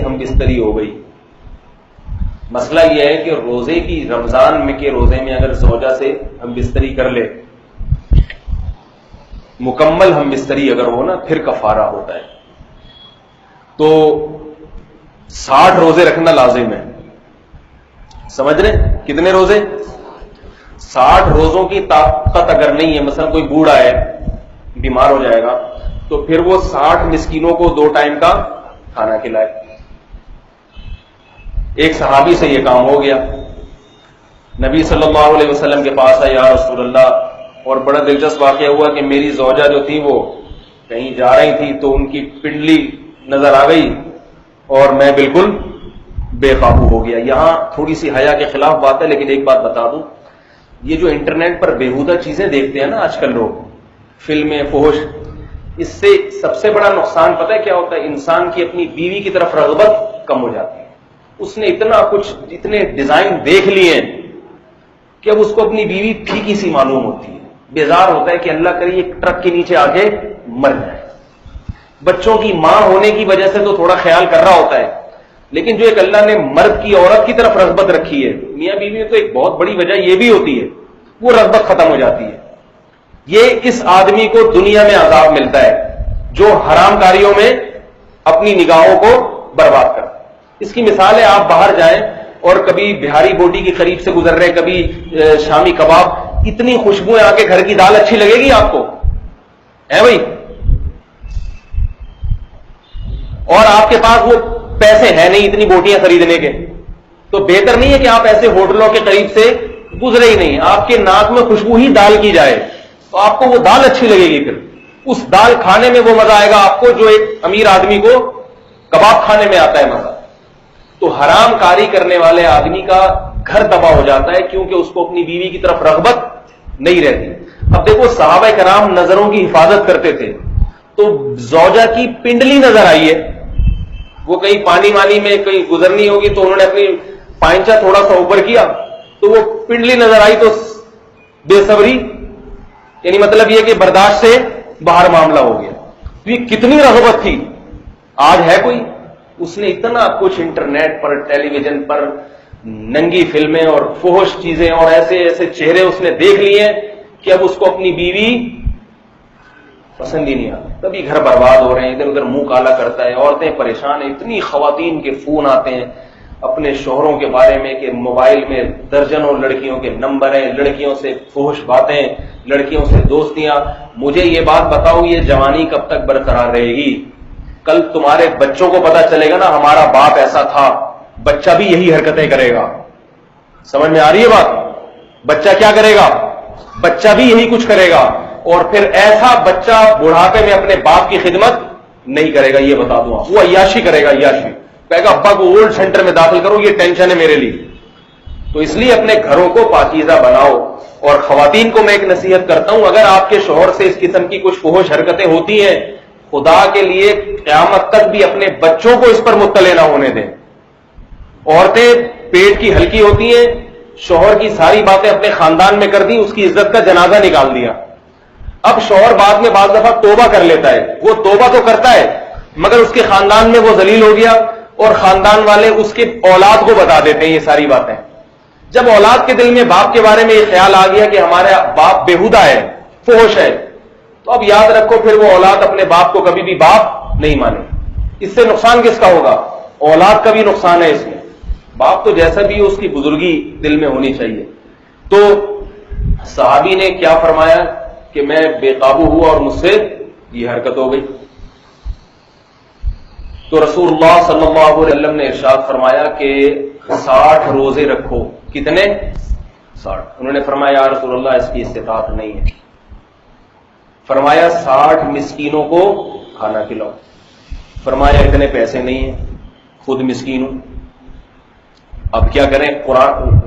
ہم بستری ہو گئی. مسئلہ یہ ہے کہ روزے کی رمضان میں کے روزے میں اگر زوجہ سے ہم بستری کر لے, مکمل ہم بستری اگر ہو نا, پھر کفارہ ہوتا ہے. تو 60 روزے رکھنا لازم ہے. سمجھ رہے کتنے روزے؟ 60 روزوں کی طاقت اگر نہیں ہے, مثلا کوئی بوڑھا ہے بیمار ہو جائے گا, تو پھر وہ 60 مسکینوں کو 2 ٹائم کا کھانا کھلائے. ایک صحابی سے یہ کام ہو گیا, نبی صلی اللہ علیہ وسلم کے پاس آئے, یا رسول اللہ, اور بڑا دلچسپ واقعہ ہوا کہ میری زوجہ جو تھی وہ کہیں جا رہی تھی تو ان کی پنڈلی نظر آ گئی اور میں بالکل بے قابو ہو گیا. یہاں تھوڑی سی حیا کے خلاف بات ہے, لیکن ایک بات بتا دوں, یہ جو انٹرنیٹ پر بیہودہ چیزیں دیکھتے ہیں نا آج کل لوگ, فلمیں, فحش, اس سے سب سے بڑا نقصان پتہ ہے کیا ہوتا ہے؟ انسان کی اپنی بیوی کی طرف رغبت کم ہو جاتی ہے. اس نے اتنا کچھ, اتنے ڈیزائن دیکھ لیے ہیں کہ اب اس کو اپنی بیوی پھیکی سی معلوم ہوتی ہے. بیزار ہوتا ہے کہ اللہ کرے یہ ٹرک کے نیچے آ کے مر جائے. بچوں کی ماں ہونے کی وجہ سے تو تھوڑا خیال کر رہا ہوتا ہے, لیکن جو ایک اللہ نے مرد کی عورت کی طرف رغبت رکھی ہے, میاں بیوی میں تو ایک بہت بڑی وجہ یہ بھی ہوتی ہے, وہ رغبت ختم ہو جاتی ہے. یہ اس آدمی کو دنیا میں عذاب ملتا ہے جو حرام کاریوں میں اپنی نگاہوں کو برباد کرتا ہے. اس کی مثال ہے, آپ باہر جائیں اور کبھی بہاری بوٹی کے قریب سے گزر رہے, کبھی شامی کباب, اتنی خوشبوئیں آ کے گھر کی دال اچھی لگے گی آپ کو, ہے بھائی؟ اور آپ کے پاس وہ پیسے ہیں نہیں اتنی بوٹیاں خریدنے کے, تو بہتر نہیں ہے کہ آپ ایسے ہوٹلوں کے قریب سے گزرے ہی نہیں, آپ کے ناک میں خوشبو ہی دال کی جائے تو آپ کو وہ دال اچھی لگے گی. پھر اس دال کھانے میں وہ مزہ آئے گا آپ کو جو ایک امیر آدمی کو کباب کھانے میں آتا ہے مزہ. تو حرام کاری کرنے والے آدمی کا گھر تباہ ہو جاتا ہے کیونکہ اس کو اپنی بیوی کی طرف رغبت نہیں رہتی. اب دیکھو صحابہ کرام نظروں کی حفاظت کرتے تھے, تو زوجہ کی پنڈلی نظر آئی ہے, وہ کہیں پانی وانی میں کہیں گزرنی ہوگی تو انہوں نے اپنی پائنچا تھوڑا سا اوپر کیا تو وہ پنڈلی نظر آئی, تو بے صبری, یعنی مطلب یہ کہ برداشت سے باہر معاملہ ہو گیا. تو یہ کتنی رغبت تھی. آج ہے کوئی؟ اس نے اتنا کچھ انٹرنیٹ پر, ٹیلی ویژن پر ننگی فلمیں اور فحش چیزیں اور ایسے ایسے چہرے اس نے دیکھ لیے کہ اب اس کو اپنی بیوی پسند ہی نہیں آتی. تبھی گھر برباد ہو رہے ہیں, ادھر ادھر منہ کالا کرتا ہے, عورتیں پریشان ہیں. اتنی خواتین کے فون آتے ہیں اپنے شوہروں کے بارے میں کہ موبائل میں درجنوں لڑکیوں کے نمبر ہیں, لڑکیوں سے فحش باتیں, لڑکیوں سے دوستیاں. مجھے یہ بات بتاؤ, یہ جوانی کب تک برقرار رہے گی؟ کل تمہارے بچوں کو پتا چلے گا نا ہمارا باپ ایسا تھا, بچہ بھی یہی حرکتیں کرے گا. سمجھ میں آ رہی ہے بات؟ بچہ کیا کرے گا؟ بچہ بھی یہی کچھ کرے گا, اور پھر ایسا بچہ بڑھاپے میں اپنے باپ کی خدمت نہیں کرے گا. یہ بتا دوں, وہ عیاشی کرے گا, عیاشی کہے گا ابا کو اولڈ سینٹر میں داخل کرو, یہ ٹینشن ہے میرے لیے. تو اس لیے اپنے گھروں کو پاکیزہ بناؤ. اور خواتین کو میں ایک نصیحت کرتا ہوں, اگر آپ کے شوہر سے اس قسم کی کچھ فحش حرکتیں ہوتی ہیں, خدا کے لیے قیامت تک بھی اپنے بچوں کو اس پر مطلع نہ ہونے دیں. عورتیں پیٹ کی ہلکی ہوتی ہیں, شوہر کی ساری باتیں اپنے خاندان میں کر دی, اس کی عزت کا جنازہ نکال دیا. اب شوہر بعد میں بعض دفعہ توبہ کر لیتا ہے, وہ توبہ تو کرتا ہے مگر اس کے خاندان میں وہ ذلیل ہو گیا, اور خاندان والے اس کے اولاد کو بتا دیتے ہیں یہ ساری باتیں. جب اولاد کے دل میں باپ کے بارے میں یہ خیال آ گیا کہ ہمارا باپ بیہودہ ہے, فحش ہے, تو اب یاد رکھو پھر وہ اولاد اپنے باپ کو کبھی بھی باپ نہیں مانے. اس سے نقصان کس کا ہوگا؟ اولاد کا بھی نقصان ہے اس میں. باپ تو جیسا بھی اس کی بزرگی دل میں ہونی چاہیے. تو صحابی نے کیا فرمایا کہ میں بے قابو ہوا اور مجھ سے یہ حرکت ہو گئی. تو رسول اللہ صلی اللہ علیہ وسلم نے ارشاد فرمایا کہ 60 روزے رکھو. کتنے؟ 60. انہوں نے فرمایا یا رسول اللہ اس کی استطاعت نہیں ہے. فرمایا 60 مسکینوں کو کھانا کھلاؤ. فرمایا اتنے پیسے نہیں ہیں, خود مسکین ہوں. اب کیا کریں؟ قرآن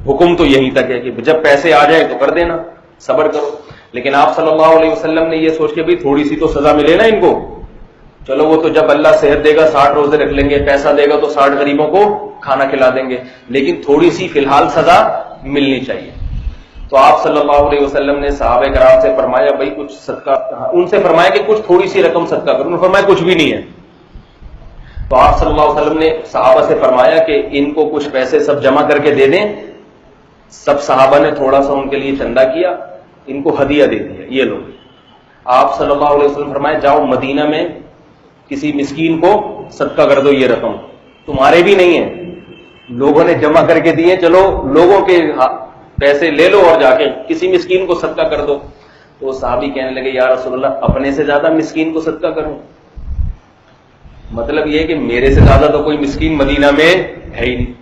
حکم تو یہیں تک ہے کہ جب پیسے آ جائیں تو کر دینا, صبر کرو. لیکن آپ صلی اللہ علیہ وسلم نے یہ سوچ کے بھی تھوڑی سی تو سزا ملے نا ان کو. چلو وہ تو جب اللہ صحت دے گا 60 روزے رکھ لیں گے, پیسہ دے گا تو 60 غریبوں کو کھانا کھلا دیں گے, لیکن تھوڑی سی فی الحال سزا ملنی چاہیے. تو آپ صلی اللہ علیہ وسلم نے صحابہ کرام سے فرمایا بھائی کچھ صدقہ, ان سے فرمایا کہ کچھ تھوڑی سی رقم صدقہ کرو. انہوں نے فرمایا کچھ بھی نہیں ہے. تو آپ صلی اللہ علیہ وسلم نے صحابہ سے فرمایا کہ ان کو کچھ پیسے سب جمع کر کے دے دیں. سب صحابہ نے تھوڑا سا ان کے لیے چندہ کیا, ان کو ہدیہ دے دیا, یہ لوگ. آپ صلی اللہ علیہ وسلم فرمائے جاؤ مدینہ میں کسی مسکین کو صدقہ کر دو, یہ رقم تمہارے بھی نہیں ہے, لوگوں نے جمع کر کے دیے, چلو لوگوں کے پیسے لے لو اور جا کے کسی مسکین کو صدقہ کر دو. تو صحابی کہنے لگے یا رسول اللہ اپنے سے زیادہ مسکین کو صدقہ کروں؟ مطلب یہ کہ میرے سے زیادہ تو کوئی مسکین مدینہ میں ہے ہی نہیں.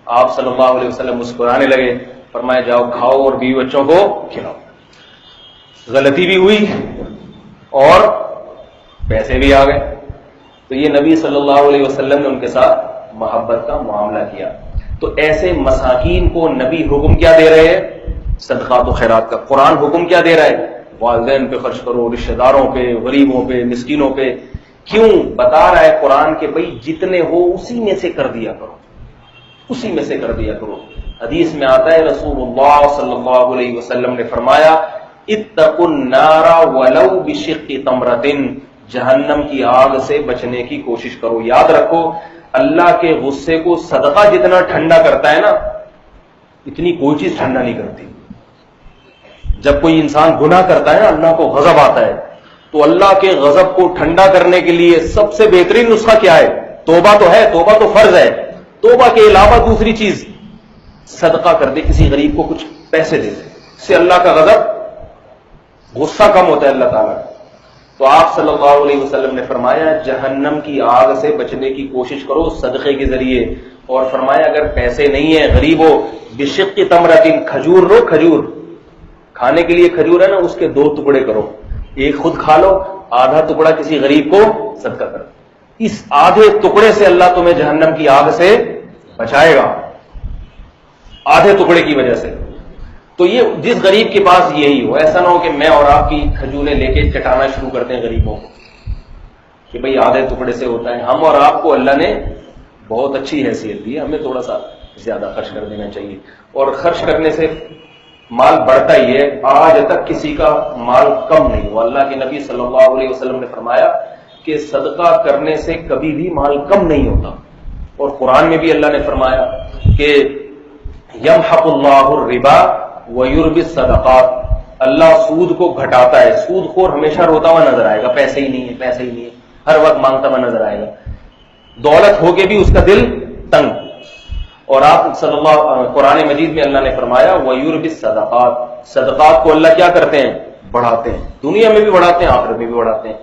آپ صلی اللہ علیہ وسلم مسکرانے لگے, فرمایا جاؤ کھاؤ اور بیوی بچوں کو کھلاؤ. غلطی بھی ہوئی اور پیسے بھی آ گئے. تو یہ نبی صلی اللہ علیہ وسلم نے ان کے ساتھ محبت کا معاملہ کیا. تو ایسے مساکین کو نبی حکم کیا دے رہے ہیں؟ صدقات و خیرات کا. قرآن حکم کیا دے رہا ہے؟ والدین پہ خرچ کرو, رشتہ داروں پہ, غریبوں پہ, مسکینوں پہ. کیوں بتا رہا ہے قرآن کے بھائی جتنے ہو اسی میں سے کر دیا کرو, اسی میں سے کر دیا کرو. حدیث میں آتا ہے رسول اللہ صلی اللہ علیہ وسلم نے فرمایا اتقوا النار ولو بشق تمرۃ, جہنم کی آگ سے بچنے کی کوشش کرو. یاد رکھو اللہ کے غصے کو صدقہ جتنا ٹھنڈا کرتا ہے نا, اتنی کوئی چیز ٹھنڈا نہیں کرتی. جب کوئی انسان گناہ کرتا ہے نا, اللہ کو غضب آتا ہے, تو اللہ کے غضب کو ٹھنڈا کرنے کے لیے سب سے بہترین نسخہ کیا ہے؟ توبہ تو ہے, توبہ تو فرض ہے. توبہ کے علاوہ دوسری چیز صدقہ کر دے, کسی غریب کو کچھ پیسے دے دے, اس سے اللہ کا غضب, غصہ کم ہوتا ہے اللہ تعالیٰ. تو آپ صلی اللہ علیہ وسلم نے فرمایا جہنم کی آگ سے بچنے کی کوشش کرو صدقے کے ذریعے. اور فرمایا اگر پیسے نہیں ہیں, غریب ہو, بشق تمرۃ, کھجور لو, کھجور کھانے کے لیے کھجور ہے نا, اس کے 2 ٹکڑے کرو, ایک خود کھا لو, آدھا ٹکڑا کسی غریب کو صدقہ کرو. اس آدھے ٹکڑے سے اللہ تمہیں جہنم کی آگ سے بچائے گا, آدھے ٹکڑے کی وجہ سے. تو یہ جس غریب کے پاس یہی ہو, ایسا نہ ہو کہ میں اور آپ کی کھجوریں لے کے چٹانا شروع کرتے ہیں غریبوں کو کہ بھئی آدھے ٹکڑے سے ہوتا ہے. ہم اور آپ کو اللہ نے بہت اچھی حیثیت دی ہے, ہمیں تھوڑا سا زیادہ خرچ کر دینا چاہیے. اور خرچ کرنے سے مال بڑھتا ہی ہے, آج تک کسی کا مال کم نہیں ہوا. اللہ کے نبی صلی اللہ علیہ وسلم نے فرمایا کہ صدقہ کرنے سے کبھی بھی مال کم نہیں ہوتا. اور قرآن میں بھی اللہ نے فرمایا کہ یمحق اللہ الربا ویربی الصدقات, اللہ سود کو گھٹاتا ہے. سود خور ہمیشہ روتا ہوا نظر آئے گا, پیسے ہی نہیں ہے, پیسے ہی نہیں ہے, ہر وقت مانگتا ہوا نظر آئے گا, دولت ہو کے بھی اس کا دل تنگ. اور آپ صلی اللہ قرآن مجید میں اللہ نے فرمایا وَيُرْبِ الصَّدَقَاتِ, صدقات کو اللہ کیا کرتے ہیں؟ بڑھاتے ہیں. دنیا میں بھی بڑھاتے ہیں, آخرت میں بھی بڑھاتے ہیں.